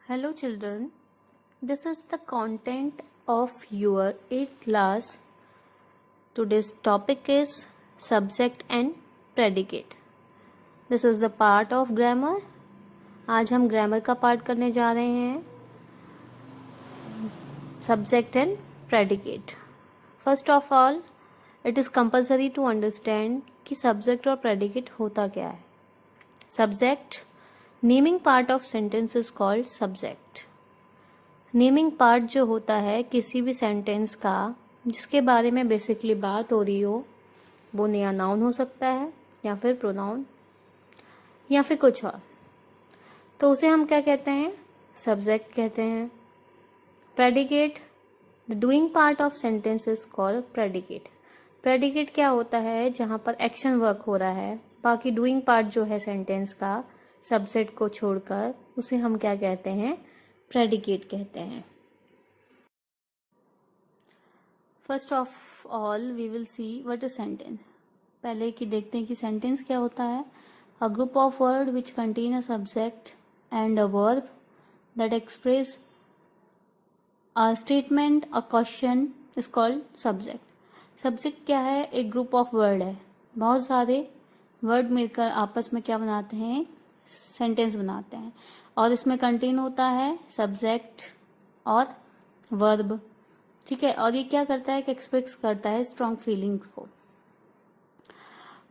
Hello children, this is the content of your 8th class. Today's topic is subject and predicate. This is the part of grammar. आज हम grammar का part करने जा रहे हैं. Subject and predicate. First of all, it is compulsory to understand कि subject और predicate होता क्या है. Subject, naming part of sentence is called subject. Naming part जो होता है किसी भी सेंटेंस का जिसके बारे में बेसिकली बात हो रही हो, वो नया नाउन हो सकता है या फिर प्रोनाउन या फिर कुछ और, तो उसे हम क्या कहते हैं? सब्जेक्ट कहते हैं. Predicate, the doing part of sentence is called predicate. Predicate क्या होता है? जहाँ पर एक्शन वर्क हो रहा है, बाकी डूइंग पार्ट जो है सेंटेंस का सब्जेक्ट को छोड़कर, उसे हम क्या कहते हैं? प्रेडिकेट कहते हैं. First of all we will see what is sentence. पहले की देखते हैं कि सेंटेंस क्या होता है. A group of word which contain a subject and a verb that express a statement, a question is called subject. Subject क्या है? एक ग्रुप ऑफ वर्ड है. बहुत सारे वर्ड मिलकर आपस में क्या बनाते हैं? सेंटेंस बनाते हैं. और इसमें कंटेन होता है सब्जेक्ट और वर्ब. ठीक है. और ये क्या करता है कि एक्सप्रेस करता है स्ट्रॉन्ग फीलिंग्स को.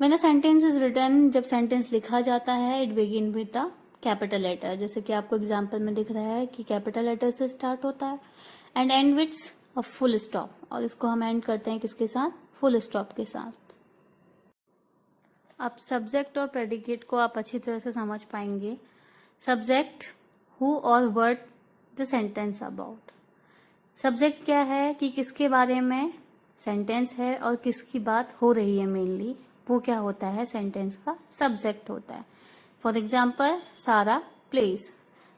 When a sentence is written, जब सेंटेंस लिखा जाता है, it begin with a capital letter. जैसे कि आपको एग्जांपल में दिख रहा है कि कैपिटल लेटर से स्टार्ट होता है and and with a full stop. और इसको हम एंड करते हैं किसके साथ? फुल स्टॉप के साथ. अब सब्जेक्ट और प्रेडिकेट को आप अच्छी तरह से समझ पाएंगे. सब्जेक्ट, हु और what the sentence about. Subject क्या है कि किसके बारे में सेंटेंस है और किसकी बात हो रही है मेनली, वो क्या होता है? सेंटेंस का सब्जेक्ट होता है. फॉर एग्जाम्पल, सारा प्लेज.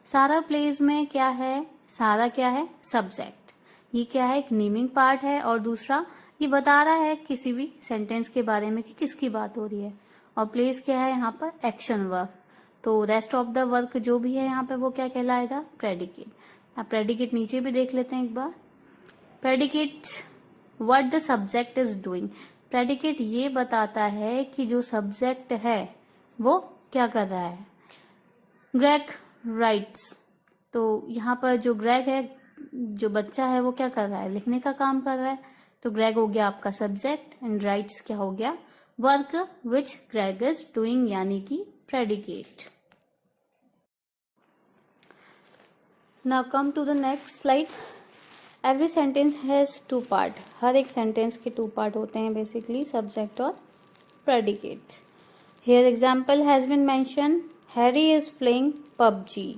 सारा प्लेज में क्या है? सारा क्या है? सब्जेक्ट. ये क्या है? एक नेमिंग पार्ट है. और दूसरा, ये बता रहा है किसी भी सेंटेंस के बारे में कि किसकी बात हो रही है. और प्लेस क्या है? यहाँ पर एक्शन वर्क. तो रेस्ट ऑफ द वर्क जो भी है यहाँ पे वो क्या कहलाएगा? प्रेडिकेट. अब प्रेडिकेट नीचे भी देख लेते हैं एक बार. Predicate what the subject is doing. Predicate ये बताता है कि जो सब्जेक्ट है वो क्या कर रहा है. Greg rights. तो यहाँ पर जो ग्रेग है, जो बच्चा है, वो क्या कर रहा है? लिखने का काम कर रहा है. तो ग्रेग हो गया आपका सब्जेक्ट एंड राइट्स क्या हो गया? Work which Greg is doing, यानी कि predicate. Now come to the next slide. Every sentence has two part. हर एक सेंटेंस के टू पार्ट होते हैं बेसिकली, सब्जेक्ट और predicate. Here example has been mention, Harry is playing PUBG.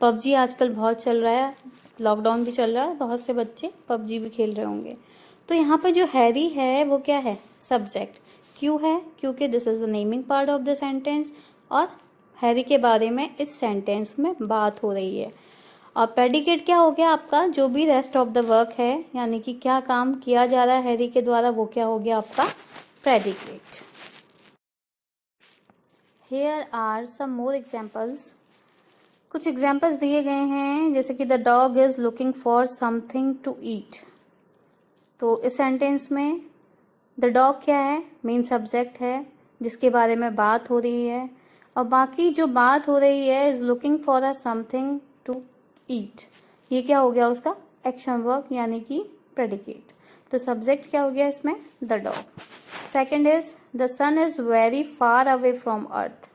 PUBG आजकल बहुत चल रहा है, लॉकडाउन भी चल रहा है, बहुत से बच्चे पबजी भी खेल रहे होंगे. तो यहाँ पर जो हैरी है वो क्या है? सब्जेक्ट. क्यों है? क्योंकि this is the naming part of the sentence और हैरी के बारे में इस सेंटेंस में बात हो रही है. और प्रेडिकेट क्या हो गया आपका? जो भी रेस्ट ऑफ द वर्क है, यानी कि क्या काम किया जा रहा है हैरी के द्वारा, वो क्या हो गया आपका? Predicate. Here are some more examples. कुछ एग्जाम्पल्स दिए गए हैं, जैसे कि the dog is looking for something to eat. तो इस सेंटेंस में द डॉग क्या है? मेन सब्जेक्ट है जिसके बारे में बात हो रही है. और बाकी जो बात हो रही है is looking for a something to eat. ये क्या हो गया उसका? एक्शन वर्क, यानी कि प्रेडिकेट. तो सब्जेक्ट क्या हो गया इसमें? The dog. Second is the sun is very far away from Earth.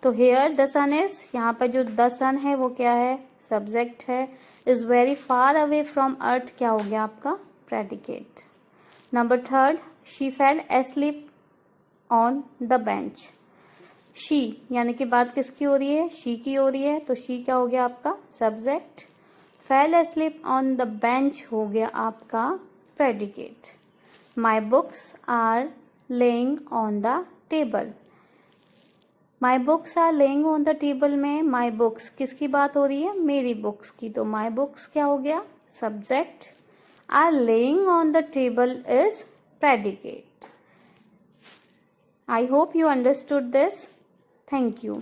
तो हेयर द सन इज, यहाँ पर जो द सन है वो क्या है? सब्जेक्ट है. Is very far away from Earth क्या हो गया आपका? Predicate. Number third, she fell asleep on the bench. She यानी कि बात किसकी हो रही है? शी की हो रही है. तो शी क्या हो गया आपका? Subject. Fell asleep on the bench हो गया आपका predicate. My books are laying on the table. My books are laying on the table में माई बुक्स किसकी बात हो रही है? मेरी बुक्स की. तो माई बुक्स क्या हो गया? Subject. Are laying on the table is predicate. I hope you understood this. Thank you.